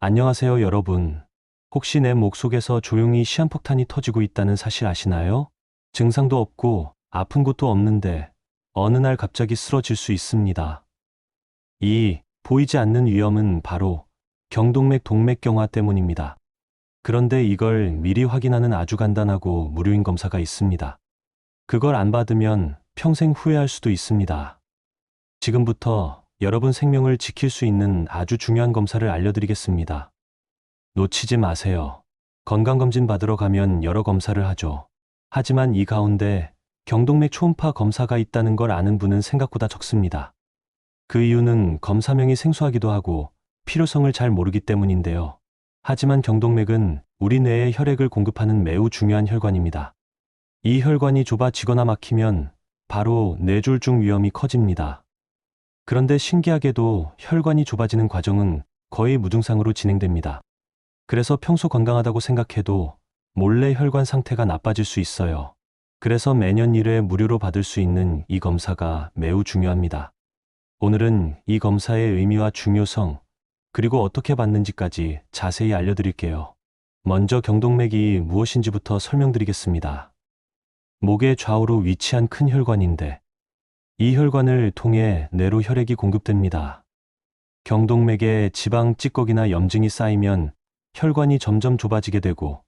안녕하세요, 여러분. 혹시 내 목 속에서 조용히 시한폭탄이 터지고 있다는 사실 아시나요? 증상도 없고 아픈 곳도 없는데 어느 날 갑자기 쓰러질 수 있습니다. 이 보이지 않는 위험은 바로 경동맥 동맥경화 때문입니다. 그런데 이걸 미리 확인하는 아주 간단하고 무료인 검사가 있습니다. 그걸 안 받으면 평생 후회할 수도 있습니다. 지금부터 여러분 생명을 지킬 수 있는 아주 중요한 검사를 알려드리겠습니다. 놓치지 마세요. 건강검진 받으러 가면 여러 검사를 하죠. 하지만 이 가운데 경동맥 초음파 검사가 있다는 걸 아는 분은 생각보다 적습니다. 그 이유는 검사명이 생소하기도 하고 필요성을 잘 모르기 때문인데요. 하지만 경동맥은 우리 뇌에 혈액을 공급하는 매우 중요한 혈관입니다. 이 혈관이 좁아지거나 막히면 바로 뇌졸중 위험이 커집니다. 그런데 신기하게도 혈관이 좁아지는 과정은 거의 무증상으로 진행됩니다. 그래서 평소 건강하다고 생각해도 몰래 혈관 상태가 나빠질 수 있어요. 그래서 매년 1회 무료로 받을 수 있는 이 검사가 매우 중요합니다. 오늘은 이 검사의 의미와 중요성, 그리고 어떻게 받는지까지 자세히 알려드릴게요. 먼저 경동맥이 무엇인지부터 설명드리겠습니다. 목의 좌우로 위치한 큰 혈관인데 이 혈관을 통해 뇌로 혈액이 공급됩니다. 경동맥에 지방, 찌꺼기나 염증이 쌓이면 혈관이 점점 좁아지게 되고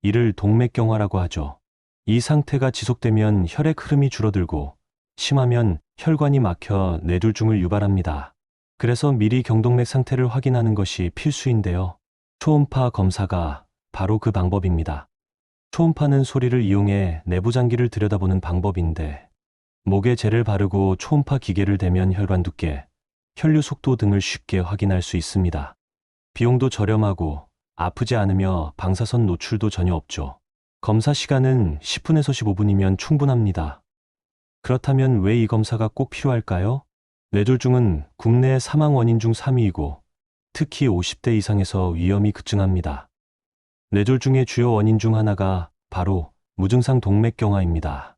이를 동맥경화라고 하죠. 이 상태가 지속되면 혈액 흐름이 줄어들고 심하면 혈관이 막혀 뇌졸중을 유발합니다. 그래서 미리 경동맥 상태를 확인하는 것이 필수인데요. 초음파 검사가 바로 그 방법입니다. 초음파는 소리를 이용해 내부 장기를 들여다보는 방법인데 목에 젤을 바르고 초음파 기계를 대면 혈관 두께, 혈류 속도 등을 쉽게 확인할 수 있습니다. 비용도 저렴하고 아프지 않으며 방사선 노출도 전혀 없죠. 검사 시간은 10분에서 15분이면 충분합니다. 그렇다면 왜 이 검사가 꼭 필요할까요? 뇌졸중은 국내 사망 원인 중 3위이고 특히 50대 이상에서 위험이 급증합니다. 뇌졸중의 주요 원인 중 하나가 바로 무증상 동맥경화입니다.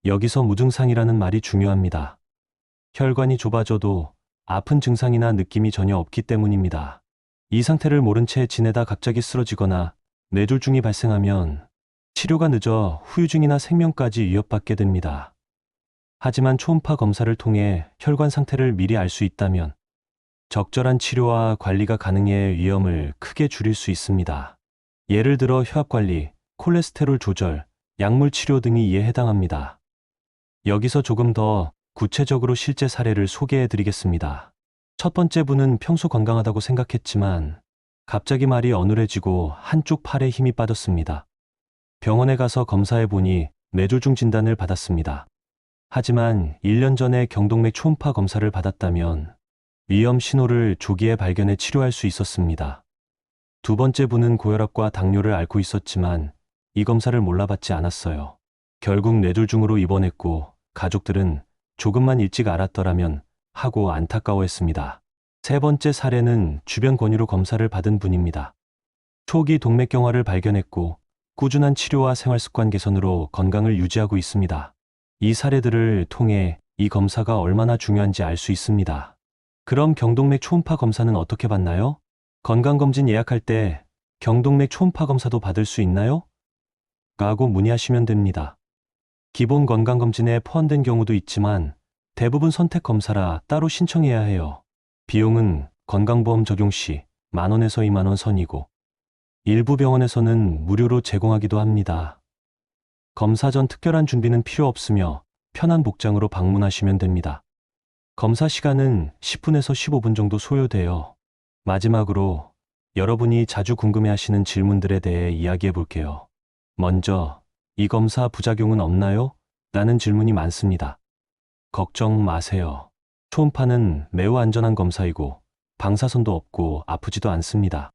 여기서 무증상이라는 말이 중요합니다. 혈관이 좁아져도 아픈 증상이나 느낌이 전혀 없기 때문입니다. 이 상태를 모른 채 지내다 갑자기 쓰러지거나 뇌졸중이 발생하면 치료가 늦어 후유증이나 생명까지 위협받게 됩니다. 하지만 초음파 검사를 통해 혈관 상태를 미리 알 수 있다면 적절한 치료와 관리가 가능해 위험을 크게 줄일 수 있습니다. 예를 들어 혈압관리, 콜레스테롤 조절, 약물 치료 등이 이에 해당합니다. 여기서 조금 더 구체적으로 실제 사례를 소개해 드리겠습니다. 첫 번째 분은 평소 건강하다고 생각했지만 갑자기 말이 어눌해지고 한쪽 팔에 힘이 빠졌습니다. 병원에 가서 검사해 보니 뇌졸중 진단을 받았습니다. 하지만 1년 전에 경동맥 초음파 검사를 받았다면 위험 신호를 조기에 발견해 치료할 수 있었습니다. 두 번째 분은 고혈압과 당뇨를 앓고 있었지만 이 검사를 몰라받지 않았어요. 결국 뇌졸중으로 입원했고 가족들은 조금만 일찍 알았더라면 하고 안타까워했습니다. 세 번째 사례는 주변 권유로 검사를 받은 분입니다. 초기 동맥경화를 발견했고 꾸준한 치료와 생활습관 개선으로 건강을 유지하고 있습니다. 이 사례들을 통해 이 검사가 얼마나 중요한지 알 수 있습니다. 그럼 경동맥 초음파 검사는 어떻게 받나요? 건강검진 예약할 때 경동맥 초음파 검사도 받을 수 있나요? 라고 문의하시면 됩니다. 기본 건강검진에 포함된 경우도 있지만 대부분 선택검사라 따로 신청해야 해요. 비용은 건강보험 적용 시 10,000원에서 20,000원 선이고 일부 병원에서는 무료로 제공하기도 합니다. 검사 전 특별한 준비는 필요 없으며 편한 복장으로 방문하시면 됩니다. 검사 시간은 10분에서 15분 정도 소요돼요. 마지막으로 여러분이 자주 궁금해하시는 질문들에 대해 이야기해 볼게요. 먼저 이 검사 부작용은 없나요? 라는 질문이 많습니다. 걱정 마세요. 초음파는 매우 안전한 검사이고 방사선도 없고 아프지도 않습니다.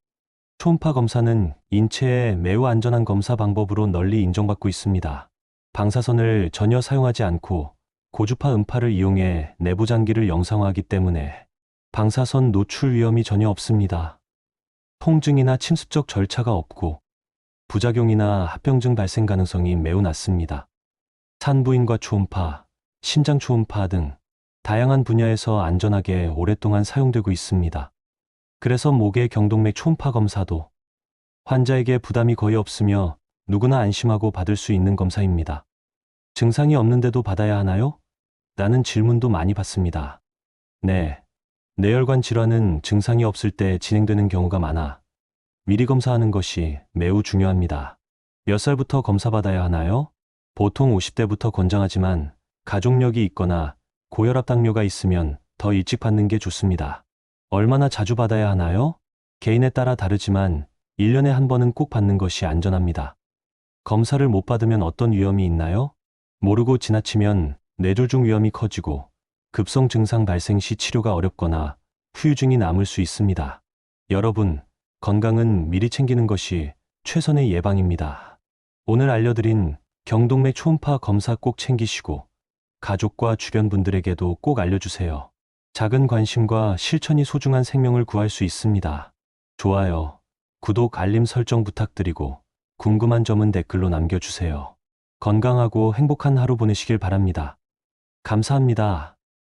초음파 검사는 인체에 매우 안전한 검사 방법으로 널리 인정받고 있습니다. 방사선을 전혀 사용하지 않고 고주파 음파를 이용해 내부 장기를 영상화하기 때문에 방사선 노출 위험이 전혀 없습니다. 통증이나 침습적 절차가 없고 부작용이나 합병증 발생 가능성이 매우 낮습니다. 산부인과 초음파, 심장 초음파 등 다양한 분야에서 안전하게 오랫동안 사용되고 있습니다. 그래서 목의 경동맥 초음파 검사도 환자에게 부담이 거의 없으며 누구나 안심하고 받을 수 있는 검사입니다. 증상이 없는데도 받아야 하나요? 라는 질문도 많이 받습니다. 네. 뇌혈관 질환은 증상이 없을 때 진행되는 경우가 많아 미리 검사하는 것이 매우 중요합니다. 몇 살부터 검사받아야 하나요? 보통 50대부터 권장하지만 가족력이 있거나 고혈압 당뇨가 있으면 더 일찍 받는 게 좋습니다. 얼마나 자주 받아야 하나요? 개인에 따라 다르지만 1년에 한 번은 꼭 받는 것이 안전합니다. 검사를 못 받으면 어떤 위험이 있나요? 모르고 지나치면 뇌졸중 위험이 커지고 급성 증상 발생 시 치료가 어렵거나 후유증이 남을 수 있습니다. 여러분, 건강은 미리 챙기는 것이 최선의 예방입니다. 오늘 알려드린 경동맥 초음파 검사 꼭 챙기시고 가족과 주변 분들에게도 꼭 알려주세요. 작은 관심과 실천이 소중한 생명을 구할 수 있습니다. 좋아요, 구독, 알림 설정 부탁드리고 궁금한 점은 댓글로 남겨주세요. 건강하고 행복한 하루 보내시길 바랍니다. 감사합니다.